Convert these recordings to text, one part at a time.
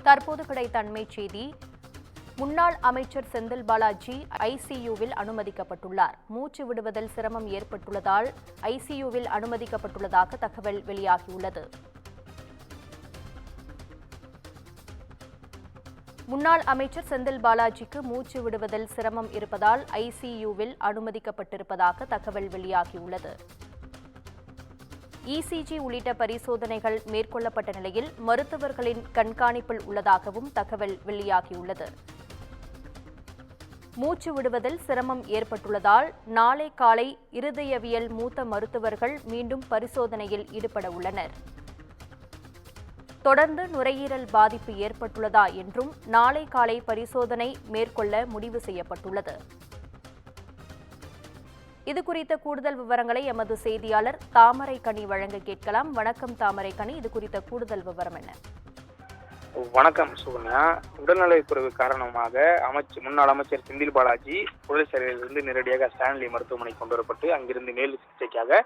தற்போது கிடைத்த அண்மைச் செய்தி. முன்னாள் அமைச்சர் செந்தில் பாலாஜி ஐசியூவில் அனுமதிக்கப்பட்டுள்ளார். மூச்சு விடுவதில் சிரமம் ஏற்பட்டுள்ளதால் ஐசியூவில் அனுமதிக்கப்பட்டுள்ளதாக தகவல் வெளியாகியுள்ளது. முன்னாள் அமைச்சர் செந்தில் பாலாஜிக்கு மூச்சு விடுவதில் சிரமம் இருப்பதால் ஐசியூவில் அனுமதிக்கப்பட்டிருப்பதாக தகவல் வெளியாகியுள்ளது. இசிஜி உள்ளிட்ட பரிசோதனைகள் மேற்கொள்ளப்பட்ட நிலையில் மருத்துவர்களின் கண்காணிப்பில் உள்ளதாகவும் தகவல் வெளியாகியுள்ளது. மூச்சு விடுவதில் சிரமம் ஏற்பட்டுள்ளதால் நாளை காலை இருதயவியல் மூத்த மருத்துவர்கள் மீண்டும் பரிசோதனையில் ஈடுபட உள்ளனர். தொடர்ந்து நுரையீரல் பாதிப்பு ஏற்பட்டுள்ளதா என்றும் நாளை காலை பரிசோதனை மேற்கொள்ள முடிவு செய்யப்பட்டுள்ளது. இதுகுறித்த கூடுதல் விவரங்களை எமது செய்தியாளர் தாமரைக்கனி வழங்க கேட்கலாம். வணக்கம் தாமரைக்கனி, இது குறித்த கூடுதல் விவரம் என்ன? வணக்கம் சுகன்யா. உடல்நலக்குறைவு காரணமாக முன்னாள் அமைச்சர் செந்தில் பாலாஜி புழல் சிறையிலிருந்து நேரடியாக ஸ்டான்லி மருத்துவமனை கொண்டு வரப்பட்டு அங்கிருந்து மேல் சிகிச்சைக்காக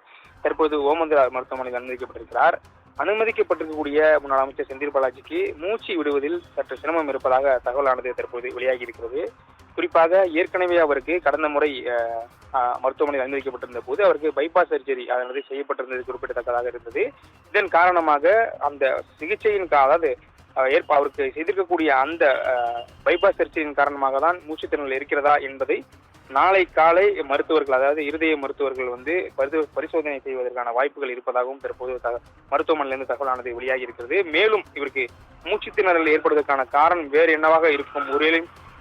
தற்போது ஓமந்தூரா மருத்துவமனையில் அனுமதிக்கப்பட்டிருக்கிறார். அனுமதிக்கப்பட்டிருக்கக்கூடிய முன்னாள் அமைச்சர் செந்தில் பாலாஜிக்கு மூச்சு விடுவதில் சற்று சிரமம் இருப்பதாக தகவலானது தற்போது வெளியாகி இருக்கிறது. குறிப்பாக ஏற்கனவே அவருக்கு கடந்த முறை மருத்துவமனையில் அனுமதிக்கப்பட்டிருந்த போது அவருக்கு பைபாஸ் சர்ஜரி அதாவது செய்யப்பட்டிருந்தது குறிப்பிடத்தக்கதாக இருந்தது. இதன் காரணமாக அந்த சிகிச்சையின் அதாவது அவருக்கு செய்திருக்கக்கூடிய அந்த பைபாஸ் சர்ஜரியின் காரணமாக தான் மூச்சுத்திணறல் இருக்கிறதா என்பதை நாளை காலை மருத்துவர்கள் அதாவது இருதய மருத்துவர்கள் பரிசோதனை செய்வதற்கான வாய்ப்புகள் இருப்பதாகவும் தற்போது மருத்துவமனையிலிருந்து தகவலானது வெளியாகி இருக்கிறது. மேலும் இவருக்கு மூச்சுத்திணறல் ஏற்படுவதற்கான காரணம் வேறு என்னவாக இருக்கும்,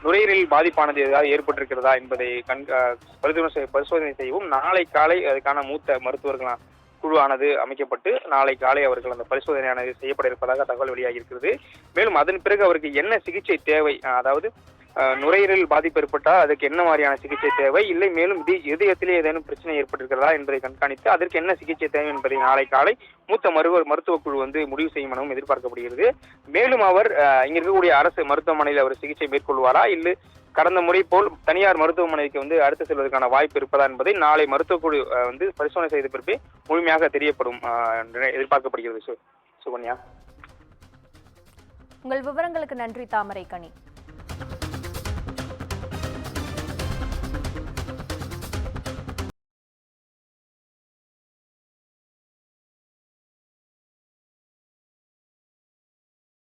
நுரையீரலில் பாதிப்பானது ஏதாவது ஏற்பட்டிருக்கிறதா என்பதை பரிசோதனை செய்யவும் நாளை காலை அதுக்கான மூத்த மருத்துவர்கள் குழுவானது அமைக்கப்பட்டு நாளை காலை அவர்கள் அந்த பரிசோதனையானது செய்யப்பட இருப்பதாக தகவல் வெளியாகி இருக்கிறது. மேலும் அதன் பிறகு அவருக்கு என்ன சிகிச்சை தேவை, அதாவது நுரையீரல் பாதிப்பு ஏற்பட்டால் அதுக்கு என்ன மாதிரியான சிகிச்சை தேவை, இல்லை மேலும் இதயத்திலே ஏதேனும் பிரச்சனை ஏற்பட்டிருக்கிறதா என்பதை கண்காணித்து அதற்கு என்ன சிகிச்சை தேவை என்பதை நாளை காலை மூத்த மருத்துவ குழு முடிவு செய்யும் எனவும் எதிர்பார்க்கப்படுகிறது. மேலும் அவர் இங்க இருக்கக்கூடிய அரசு மருத்துவமனையில் அவர் சிகிச்சை மேற்கொள்வாரா, இல்லை கடந்த முறை போல் தனியார் மருத்துவமனைக்கு அடுத்து செல்வதற்கான வாய்ப்பு இருப்பதா என்பதை நாளை மருத்துவக்குழு பரிசோதனை செய்த பிறகு முழுமையாக தெரியப்படும் எதிர்பார்க்கப்படுகிறது. சுகன்யா, உங்கள் விவரங்களுக்கு நன்றி தாமரைக்கனி.